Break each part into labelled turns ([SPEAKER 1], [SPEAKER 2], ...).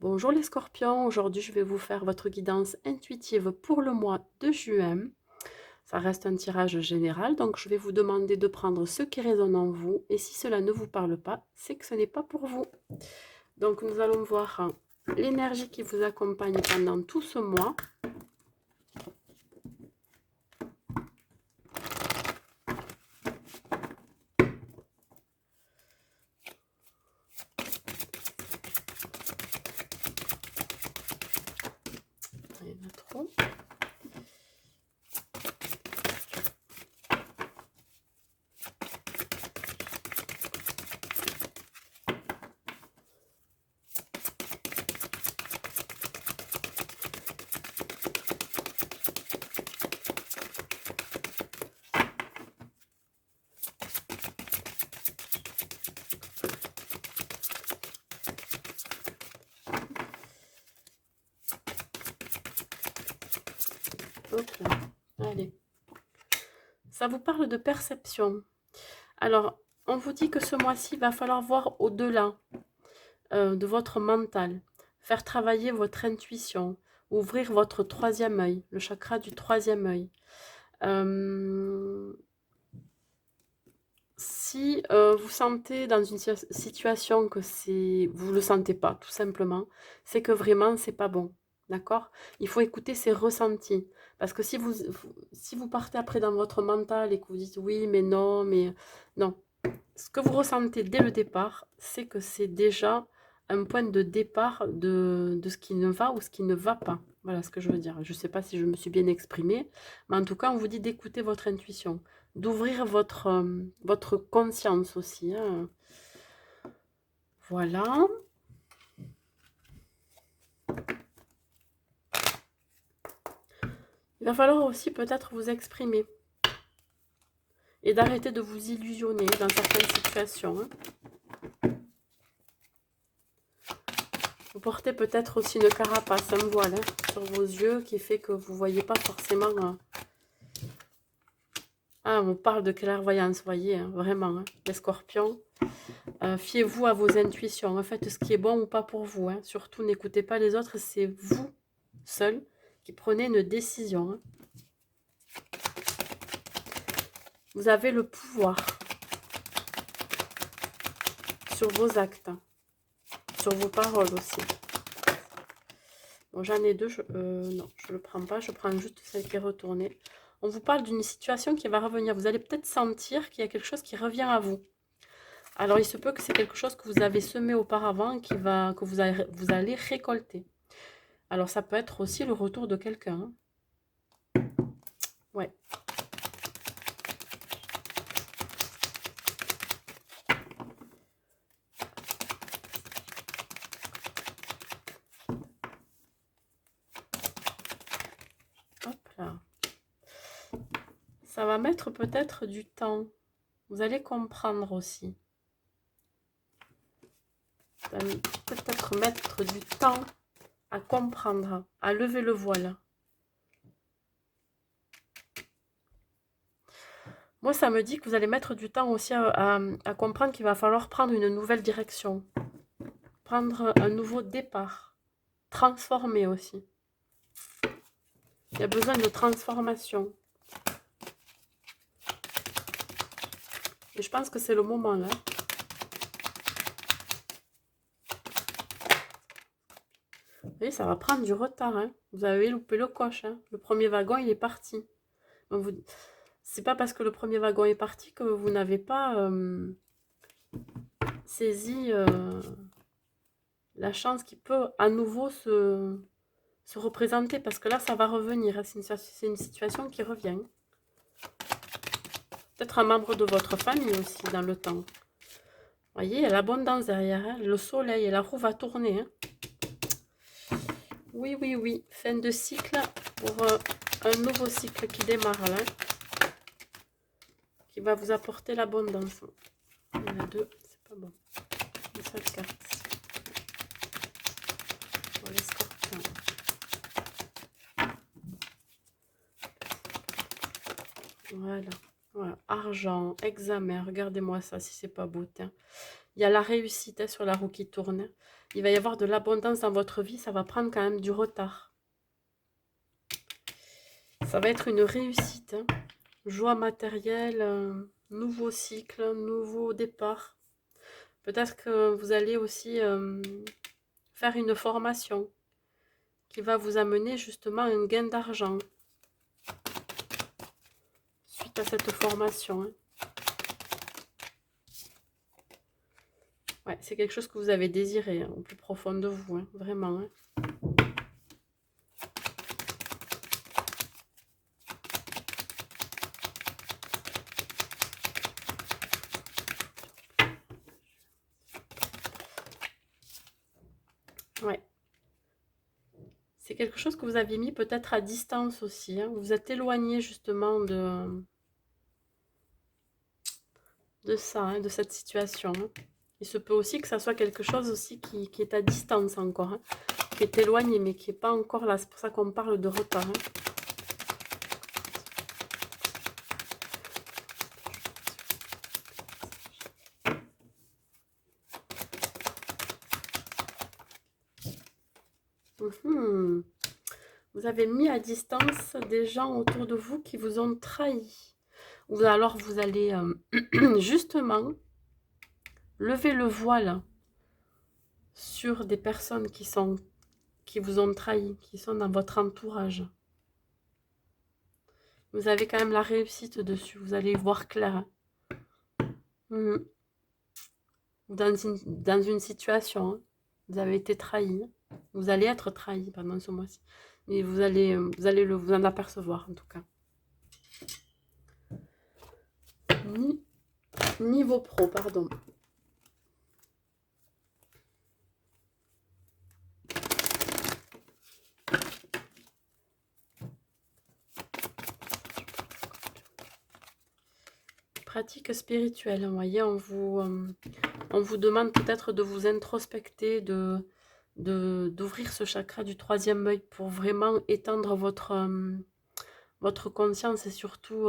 [SPEAKER 1] Bonjour les scorpions, aujourd'hui je vais vous faire votre guidance intuitive pour le mois de juin. Ça reste un tirage général, donc je vais vous demander de prendre ce qui résonne en vous et si cela ne vous parle pas, c'est que ce n'est pas pour vous. Donc nous allons voir l'énergie qui vous accompagne pendant tout ce mois. Il y en a trop. Hop là. Allez. Ça vous parle de perception. Alors, on vous dit que ce mois-ci, il va falloir voir au-delà de votre mental, faire travailler votre intuition, ouvrir votre troisième œil, le chakra du troisième œil. Si vous sentez dans une situation que vous le sentez pas, tout simplement, c'est que vraiment c'est pas bon, d'accord? Il faut écouter ses ressentis, parce que si vous partez après dans votre mental et que vous dites oui, mais non, mais non, ce que vous ressentez dès le départ, c'est que c'est déjà un point de départ de ce qui ne va ou ce qui ne va pas. Voilà ce que je veux dire. Je ne sais pas si je me suis bien exprimée, mais en tout cas, on vous dit d'écouter votre intuition, d'ouvrir votre conscience aussi, hein. Voilà. Il va falloir aussi peut-être vous exprimer et d'arrêter de vous illusionner dans certaines situations, hein. Vous portez peut-être aussi une carapace, un voile, hein, sur vos yeux qui fait que vous ne voyez pas forcément. Ah, on parle de clairvoyance, vous voyez, hein, vraiment, hein, les scorpions. Fiez-vous à vos intuitions, hein, faites ce qui est bon ou pas pour vous, hein. Surtout, n'écoutez pas les autres, c'est vous, seul, qui prenez une décision, hein. Vous avez le pouvoir sur vos actes, hein, sur vos paroles aussi. Bon, j'en ai deux, non, je ne le prends pas, je prends juste celle qui est retournée. On vous parle d'une situation qui va revenir. Vous allez peut-être sentir qu'il y a quelque chose qui revient à vous. Alors, il se peut que c'est quelque chose que vous avez semé auparavant et que vous allez récolter. Alors, ça peut être aussi le retour de quelqu'un, hein. Ouais. Hop là. Ça va mettre peut-être du temps. Vous allez comprendre aussi. Ça va peut-être mettre du temps à comprendre, à lever le voile. Moi, ça me dit que vous allez mettre du temps aussi à comprendre qu'il va falloir prendre une nouvelle direction. Prendre un nouveau départ. Transformer aussi. Il y a besoin de transformation. Et je pense que c'est le moment là. Vous voyez, ça va prendre du retard, hein. Vous avez loupé le coche, hein. Le premier wagon, il est parti. C'est pas parce que le premier wagon est parti que vous n'avez pas saisi la chance qui peut à nouveau se représenter. Parce que là, ça va revenir, hein. C'est une situation qui revient. Peut-être un membre de votre famille aussi dans le temps. Vous voyez, il y a l'abondance derrière, hein. Le soleil et la roue va tourner, hein. Oui, oui, oui. Fin de cycle pour un nouveau cycle qui démarre là. Qui va vous apporter l'abondance. Il y en a deux, c'est pas bon. Une seule carte. Pour les scorpions. Voilà. Voilà. Argent, examen. Regardez-moi ça si c'est pas beau. Tiens. Il y a la réussite hein, sur la roue qui tourne. Il va y avoir de l'abondance dans votre vie. Ça va prendre quand même du retard. Ça va être une réussite. Hein. Joie matérielle, nouveau cycle, nouveau départ. Peut-être que vous allez aussi faire une formation qui va vous amener justement un gain d'argent suite à cette formation. Hein. Ouais, c'est quelque chose que vous avez désiré hein, au plus profond de vous, hein, vraiment. Hein. Ouais. C'est quelque chose que vous aviez mis peut-être à distance aussi. Hein. Vous vous êtes éloigné justement de ça, hein, de cette situation. Hein. Il se peut aussi que ça soit quelque chose aussi qui est à distance encore, hein, qui est éloigné mais qui n'est pas encore là. C'est pour ça qu'on parle de retard. Hein. Mmh. Vous avez mis à distance des gens autour de vous qui vous ont trahi. Ou alors vous allez justement lever le voile sur des personnes qui vous ont trahi, qui sont dans votre entourage. Vous avez quand même la réussite dessus, vous allez y voir clair. Mmh. Dans une situation, hein, vous avez été trahi. Vous allez être trahi pendant ce mois-ci. Mais vous allez vous en apercevoir en tout cas. Niveau pro, pardon. Pratique spirituelle, vous voyez, on vous demande peut-être de vous introspecter, d'ouvrir ce chakra du troisième œil pour vraiment étendre votre conscience et surtout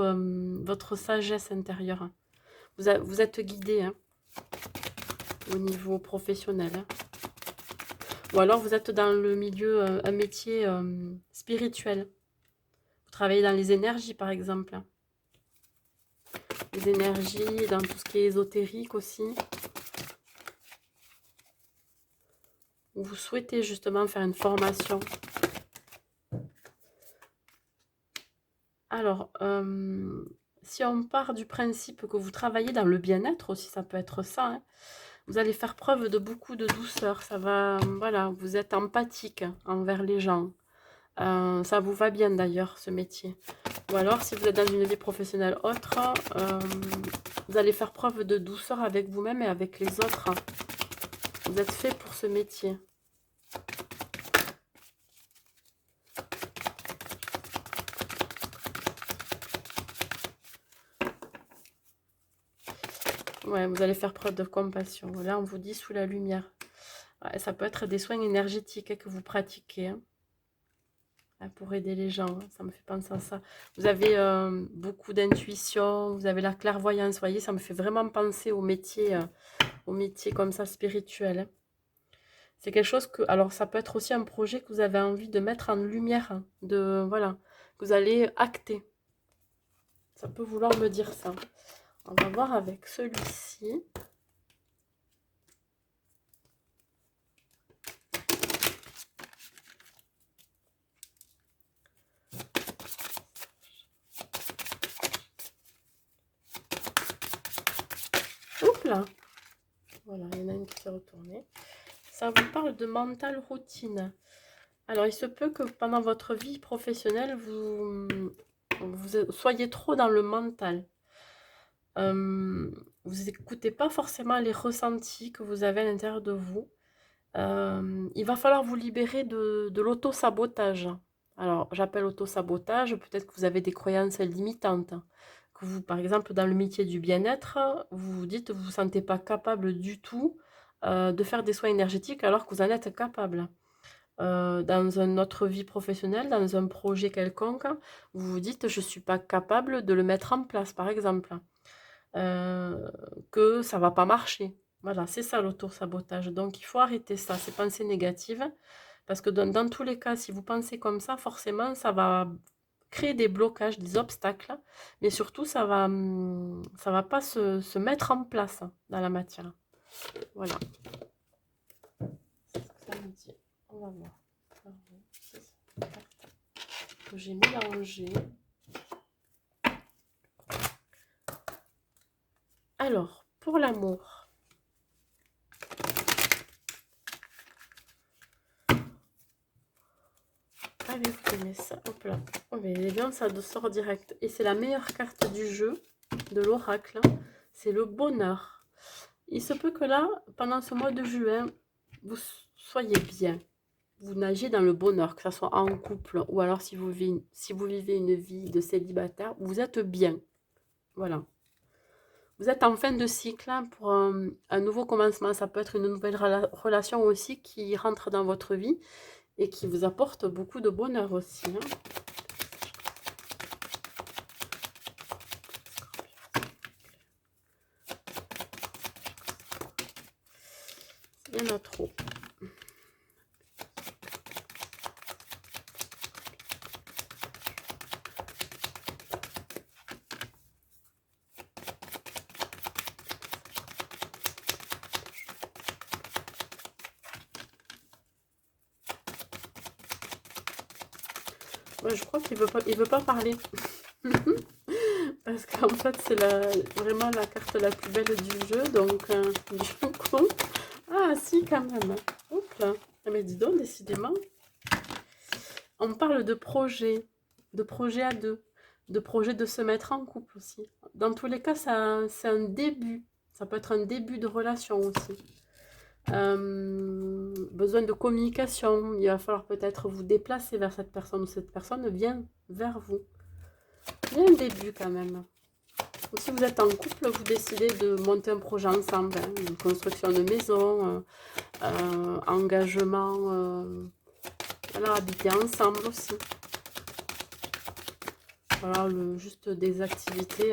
[SPEAKER 1] votre sagesse intérieure. Vous êtes guidé hein, au niveau professionnel. Hein. Ou alors vous êtes dans le milieu, un métier spirituel. Vous travaillez dans les énergies par exemple. Hein. Les énergies, dans tout ce qui est ésotérique aussi. Vous souhaitez justement faire une formation. Alors, si on part du principe que vous travaillez dans le bien-être aussi, ça peut être ça, hein, vous allez faire preuve de beaucoup de douceur. Ça va, voilà, vous êtes empathique envers les gens. Ça vous va bien d'ailleurs, ce métier. Ou alors, si vous êtes dans une vie professionnelle autre, vous allez faire preuve de douceur avec vous-même et avec les autres. Vous êtes fait pour ce métier. Ouais, vous allez faire preuve de compassion. Là, on vous dit sous la lumière. Ouais, ça peut être des soins énergétiques hein, que vous pratiquez. Hein. Pour aider les gens, hein. Ça me fait penser à ça. Vous avez beaucoup d'intuition, vous avez la clairvoyance, vous voyez, ça me fait vraiment penser au métier comme ça spirituel. Hein. C'est quelque chose que, alors ça peut être aussi un projet que vous avez envie de mettre en lumière, hein, voilà, que vous allez acter. Ça peut vouloir me dire ça. On va voir avec celui-ci. Oups là. Voilà, il y en a une qui s'est retournée. Ça vous parle de mental routine. Alors, il se peut que pendant votre vie professionnelle, vous soyez trop dans le mental. Vous n'écoutez pas forcément les ressentis que vous avez à l'intérieur de vous. Il va falloir vous libérer de l'auto-sabotage. Alors, j'appelle auto-sabotage, peut-être que vous avez des croyances limitantes. Que vous, par exemple, dans le métier du bien-être, vous vous dites que vous ne vous sentez pas capable du tout de faire des soins énergétiques alors que vous en êtes capable. Dans une autre vie professionnelle, dans un projet quelconque, vous vous dites je ne suis pas capable de le mettre en place, par exemple. Que ça ne va pas marcher. Voilà, c'est ça l'auto-sabotage. Donc, il faut arrêter ça, ces pensées négatives. Parce que dans tous les cas, si vous pensez comme ça, forcément, ça va créer des blocages, des obstacles. Mais surtout, ça va pas se mettre en place dans la matière. Voilà. C'est ce que ça me dit. On va voir. C'est ça, la carte que j'ai mélangée. Alors, pour l'amour. Allez, vous connaissez ça. Hop là. Oh, mais elle est bien, ça sort direct. Et c'est la meilleure carte du jeu, de l'oracle. C'est le bonheur. Il se peut que là, pendant ce mois de juin, vous soyez bien. Vous nagez dans le bonheur, que ce soit en couple ou alors si vous vivez une vie de célibataire, vous êtes bien. Voilà. Vous êtes en fin de cycle hein, pour un nouveau commencement. Ça peut être une nouvelle relation aussi qui rentre dans votre vie et qui vous apporte beaucoup de bonheur aussi. Hein. Il y en a trop. Ouais, je crois qu'il veut pas parler. Parce qu'en fait, c'est vraiment la carte la plus belle du jeu. Donc, du coup... Ah, si, quand même. Hop là. Ah, mais dis donc, décidément. On parle de projet à deux, de projet de se mettre en couple aussi. Dans tous les cas, c'est un début. Ça peut être un début de relation aussi. Besoin de communication. Il va falloir peut-être vous déplacer vers cette personne ou cette personne vient vers vous. Il y a un début quand même. Ou si vous êtes en couple, vous décidez de monter un projet ensemble. Hein, une construction de maison, engagement, voilà, habiter ensemble aussi. Voilà, juste des activités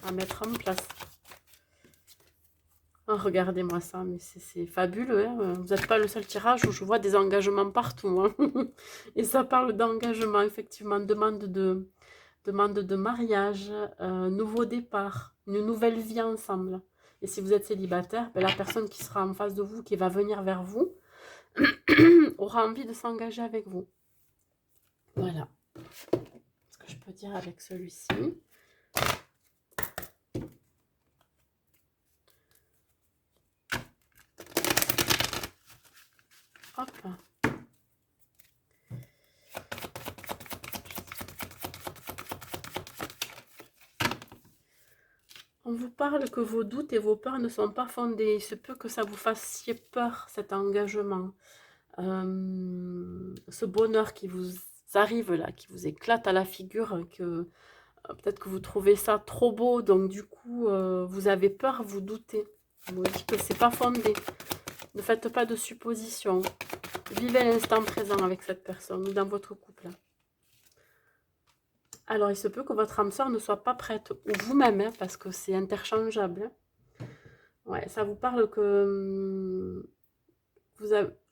[SPEAKER 1] à mettre en place. Oh, regardez-moi ça, mais c'est fabuleux. Hein, vous n'êtes pas le seul tirage où je vois des engagements partout. Hein. Et ça parle d'engagement, effectivement, demande de mariage, nouveau départ, une nouvelle vie ensemble. Et si vous êtes célibataire, ben, la personne qui sera en face de vous, qui va venir vers vous, aura envie de s'engager avec vous. Voilà ce que je peux dire avec celui-ci. Hop. On vous parle que vos doutes et vos peurs ne sont pas fondés. Il se peut que ça vous fassiez peur, cet engagement. Ce bonheur qui vous arrive là, qui vous éclate à la figure, que peut-être que vous trouvez ça trop beau, donc du coup, vous avez peur, vous doutez. Vous dites que c'est pas fondé. Ne faites pas de suppositions. Vivez l'instant présent avec cette personne ou dans votre couple. Alors, il se peut que votre âme sœur ne soit pas prête, ou vous-même, hein, parce que c'est interchangeable. Hein. Ouais, ça vous parle que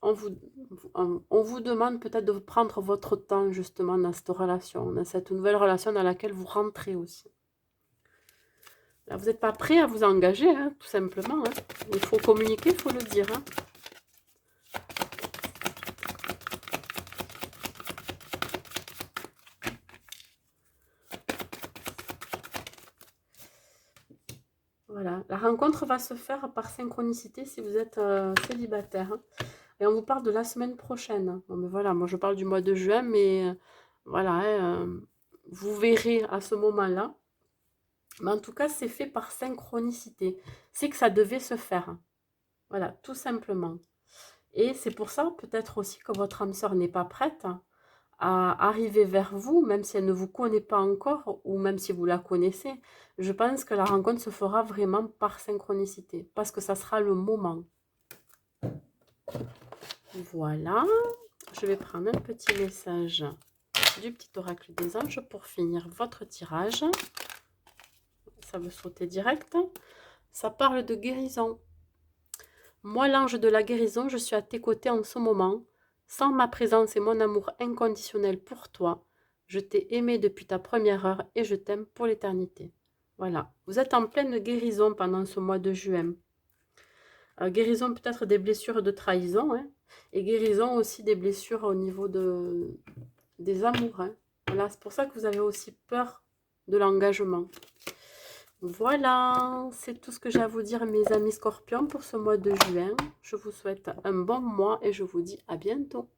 [SPEAKER 1] on vous demande peut-être de prendre votre temps, justement, dans cette relation, dans cette nouvelle relation dans laquelle vous rentrez aussi. Là, vous n'êtes pas prêt à vous engager, hein, tout simplement. Hein. Il faut communiquer, il faut le dire. Hein. Voilà, la rencontre va se faire par synchronicité si vous êtes célibataire. Hein. Et on vous parle de la semaine prochaine. Bon, mais voilà, moi je parle du mois de juin, mais voilà, hein, vous verrez à ce moment-là. Mais en tout cas, c'est fait par synchronicité. C'est que ça devait se faire. Voilà, tout simplement. Et c'est pour ça, peut-être aussi, que votre âme sœur n'est pas prête à arriver vers vous, même si elle ne vous connaît pas encore, ou même si vous la connaissez. Je pense que la rencontre se fera vraiment par synchronicité, parce que ça sera le moment. Voilà. Je vais prendre un petit message du petit oracle des anges pour finir votre tirage. Ça veut sauter direct. Ça parle de guérison. Moi, l'ange de la guérison, je suis à tes côtés en ce moment. Sans ma présence et mon amour inconditionnel pour toi, je t'ai aimé depuis ta première heure et je t'aime pour l'éternité. Voilà. Vous êtes en pleine guérison pendant ce mois de juin. Guérison peut-être des blessures de trahison, hein, et guérison aussi des blessures au niveau des amours. Hein. Voilà, c'est pour ça que vous avez aussi peur de l'engagement. Voilà, c'est tout ce que j'ai à vous dire, mes amis scorpions, pour ce mois de juin. Je vous souhaite un bon mois et je vous dis à bientôt.